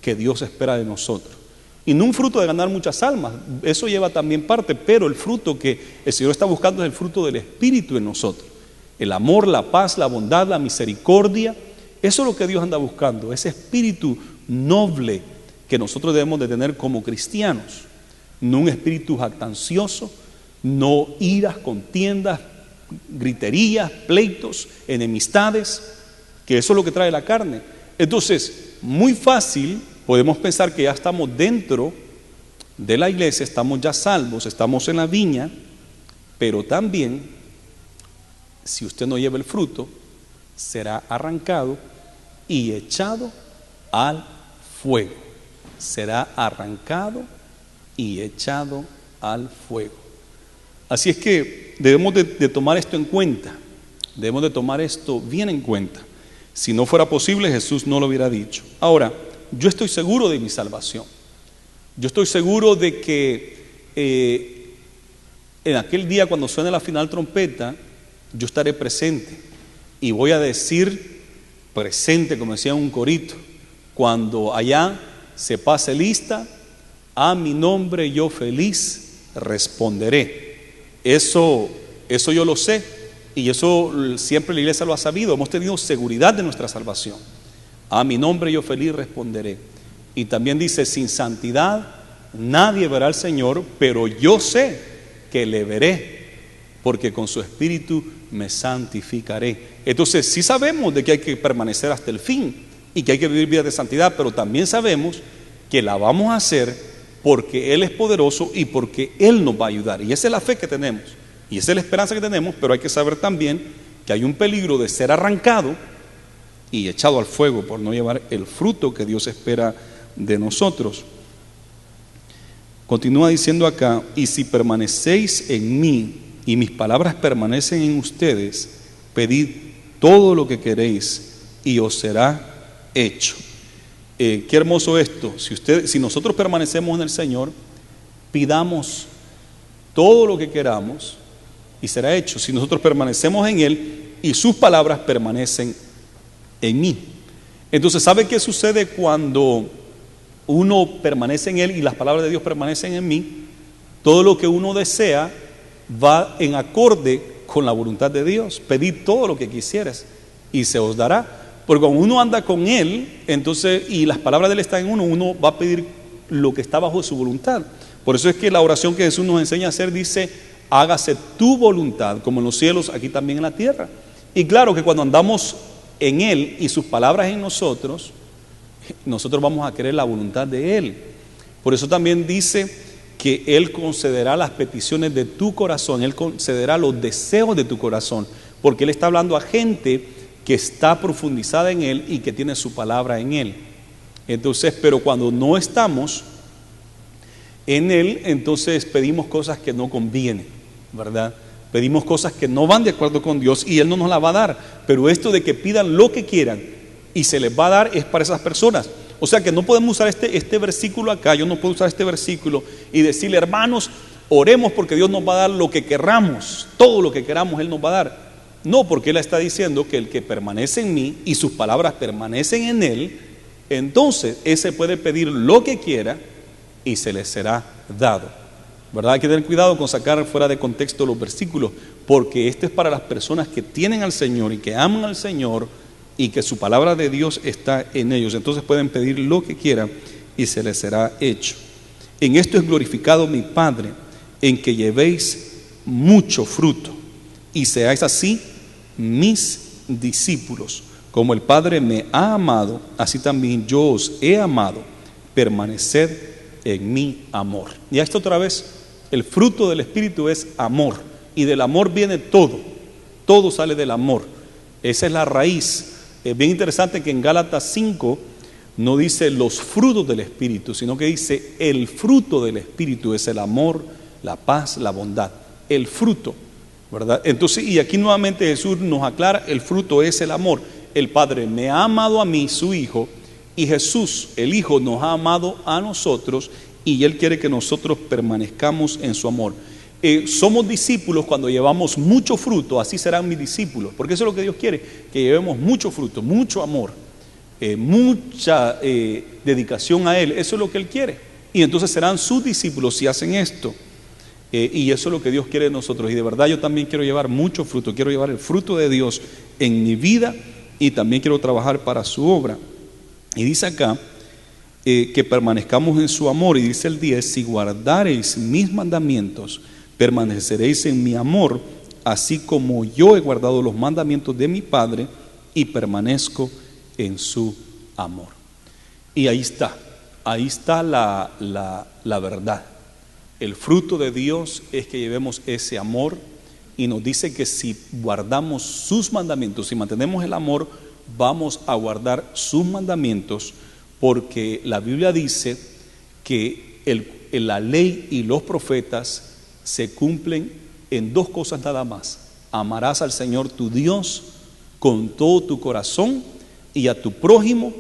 que Dios espera de nosotros. Y no un fruto de ganar muchas almas, eso lleva también parte, pero el fruto que el Señor está buscando es el fruto del Espíritu en nosotros. El amor, la paz, la bondad, la misericordia, eso es lo que Dios anda buscando, ese espíritu noble que nosotros debemos de tener como cristianos. No un espíritu jactancioso, no iras, contiendas, griterías, pleitos, enemistades, que eso es lo que trae la carne. Entonces, muy fácil podemos pensar que ya estamos dentro de la iglesia, estamos ya salvos, estamos en la viña, pero también, si usted no lleva el fruto, será arrancado y echado al fuego. Será arrancado y echado al fuego. Así es que debemos de tomar esto en cuenta, debemos de tomar esto bien en cuenta. Si no fuera posible, Jesús no lo hubiera dicho. Ahora, yo estoy seguro de mi salvación. Yo estoy seguro de que en aquel día cuando suene la final trompeta, yo estaré presente y voy a decir presente, como decía un corito, cuando allá se pase lista, a mi nombre yo feliz responderé. Eso yo lo sé y eso siempre la iglesia lo ha sabido. Hemos tenido seguridad de nuestra salvación. A mi nombre yo feliz responderé. Y también dice, sin santidad nadie verá al Señor, pero yo sé que le veré, porque con su espíritu me santificaré. Entonces sí sabemos de que hay que permanecer hasta el fin y que hay que vivir vidas de santidad, pero también sabemos que la vamos a hacer porque Él es poderoso y porque Él nos va a ayudar. Y esa es la fe que tenemos y esa es la esperanza que tenemos, pero hay que saber también que hay un peligro de ser arrancado y echado al fuego por no llevar el fruto que Dios espera de nosotros. Continúa diciendo acá, y si permanecéis en mí y mis palabras permanecen en ustedes, pedid todo lo que queréis y os será hecho. Qué hermoso esto. Si nosotros permanecemos en el Señor, pidamos todo lo que queramos y será hecho. Si nosotros permanecemos en Él y sus palabras permanecen en mí. Entonces, ¿sabe qué sucede cuando uno permanece en Él y las palabras de Dios permanecen en mí? Todo lo que uno desea va en acorde con la voluntad de Dios. Pedid todo lo que quisieras y se os dará. Porque cuando uno anda con Él, entonces, y las palabras de Él están en uno, uno va a pedir lo que está bajo su voluntad. Por eso es que la oración que Jesús nos enseña a hacer dice: hágase tu voluntad, como en los cielos, aquí también en la tierra. Y claro que cuando andamos en Él y sus palabras en nosotros, nosotros vamos a querer la voluntad de Él. Por eso también dice que Él concederá las peticiones de tu corazón, Él concederá los deseos de tu corazón, porque Él está hablando a gente que está profundizada en Él y que tiene su palabra en Él. Entonces, pero cuando no estamos en Él, entonces pedimos cosas que no convienen, ¿verdad? Pedimos cosas que no van de acuerdo con Dios y Él no nos las va a dar. Pero esto de que pidan lo que quieran y se les va a dar es para esas personas. O sea que no podemos usar este versículo acá, yo no puedo usar este versículo y decirle: hermanos, oremos porque Dios nos va a dar lo que querramos, todo lo que queramos Él nos va a dar. No, porque Él está diciendo que el que permanece en mí y sus palabras permanecen en Él, entonces ese puede pedir lo que quiera y se le será dado, ¿verdad? Hay que tener cuidado con sacar fuera de contexto los versículos, porque esto es para las personas que tienen al Señor y que aman al Señor y que su palabra de Dios está en ellos. Entonces pueden pedir lo que quieran y se les será hecho. En esto es glorificado mi Padre, en que llevéis mucho fruto y seáis así mis discípulos. Como el Padre me ha amado, así también yo os he amado. Permaneced en mi amor. Y esto otra vez, el fruto del Espíritu es amor, y del amor viene todo, todo sale del amor, esa es la raíz. Es bien interesante que en Gálatas 5 no dice los frutos del Espíritu, sino que dice el fruto del Espíritu es el amor, la paz, la bondad, el fruto, ¿verdad? Entonces, y aquí nuevamente Jesús nos aclara, el fruto es el amor. El Padre me ha amado a mí, su Hijo, y Jesús, el Hijo, nos ha amado a nosotros y Él quiere que nosotros permanezcamos en su amor. Somos discípulos cuando llevamos mucho fruto, así serán mis discípulos, porque eso es lo que Dios quiere, que llevemos mucho fruto, mucho amor, mucha dedicación a Él, eso es lo que Él quiere. Y entonces serán sus discípulos si hacen esto. Y eso es lo que Dios quiere de nosotros. Y de verdad yo también quiero llevar mucho fruto, quiero llevar el fruto de Dios en mi vida y también quiero trabajar para su obra. Y dice acá que permanezcamos en su amor, y dice el 10: si guardareis mis mandamientos, permaneceréis en mi amor, así como yo he guardado los mandamientos de mi Padre y permanezco en su amor. Y ahí está la verdad. El fruto de Dios es que llevemos ese amor, y nos dice que si guardamos sus mandamientos, si mantenemos el amor, vamos a guardar sus mandamientos, porque la Biblia dice que la ley y los profetas se cumplen en dos cosas nada más: amarás al Señor tu Dios con todo tu corazón y a tu prójimo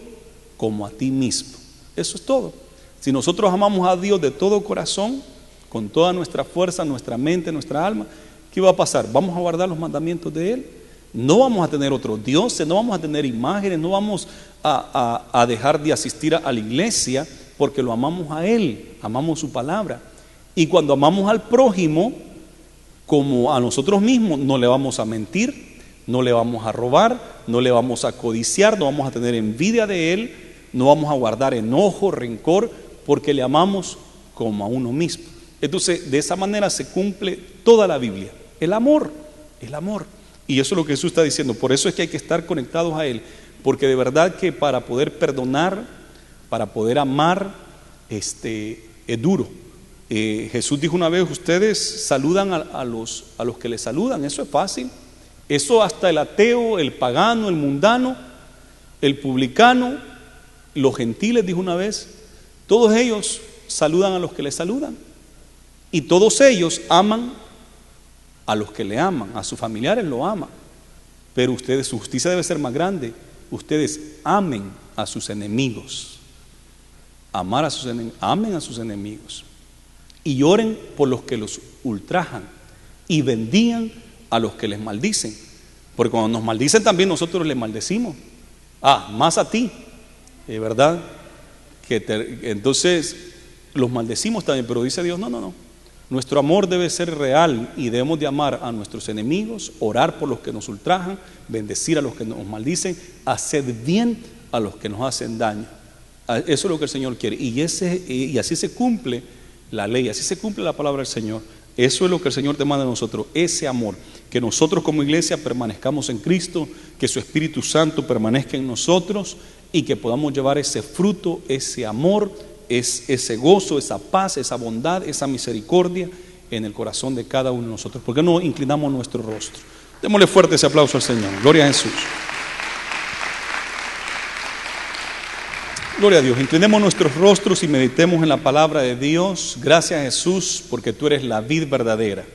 como a ti mismo. Eso es todo. Si nosotros amamos a Dios de todo corazón, con toda nuestra fuerza, nuestra mente, nuestra alma, ¿qué va a pasar? Vamos a guardar los mandamientos de Él. No vamos a tener otros dioses, no vamos a tener imágenes, no vamos a dejar de asistir a la iglesia, porque lo amamos a Él, amamos su palabra. Y cuando amamos al prójimo como a nosotros mismos, no le vamos a mentir, no le vamos a robar, no le vamos a codiciar, no vamos a tener envidia de Él, no vamos a guardar enojo, rencor, porque le amamos como a uno mismo. Entonces, de esa manera se cumple toda la Biblia. El amor, el amor. Y eso es lo que Jesús está diciendo. Por eso es que hay que estar conectados a Él, porque de verdad que para poder perdonar, para poder amar, es duro. Jesús dijo una vez: ustedes saludan a los que les saludan. Eso es fácil. Eso hasta el ateo, el pagano, el mundano, el publicano, los gentiles, dijo una vez, todos ellos saludan a los que les saludan. Y todos ellos aman a los que le aman, a sus familiares lo aman, pero ustedes, su justicia debe ser más grande. Ustedes amen a sus enemigos, amen a sus enemigos, y oren por los que los ultrajan, y bendigan a los que les maldicen, porque cuando nos maldicen también nosotros les maldecimos. Más a ti, ¿verdad? Entonces los maldecimos también, pero dice Dios, no. Nuestro amor debe ser real y debemos de amar a nuestros enemigos, orar por los que nos ultrajan, bendecir a los que nos maldicen, hacer bien a los que nos hacen daño. Eso es lo que el Señor quiere, y así se cumple la ley, así se cumple la palabra del Señor. Eso es lo que el Señor demanda de nosotros, ese amor, que nosotros como iglesia permanezcamos en Cristo, que su Espíritu Santo permanezca en nosotros y que podamos llevar ese fruto, ese amor, ese gozo, esa paz, esa bondad, esa misericordia en el corazón de cada uno de nosotros. ¿Por qué no inclinamos nuestro rostro? Démosle fuerte ese aplauso al Señor. Gloria a Jesús. Gloria a Dios. Inclinemos nuestros rostros y meditemos en la palabra de Dios. Gracias, Jesús, porque tú eres la vid verdadera.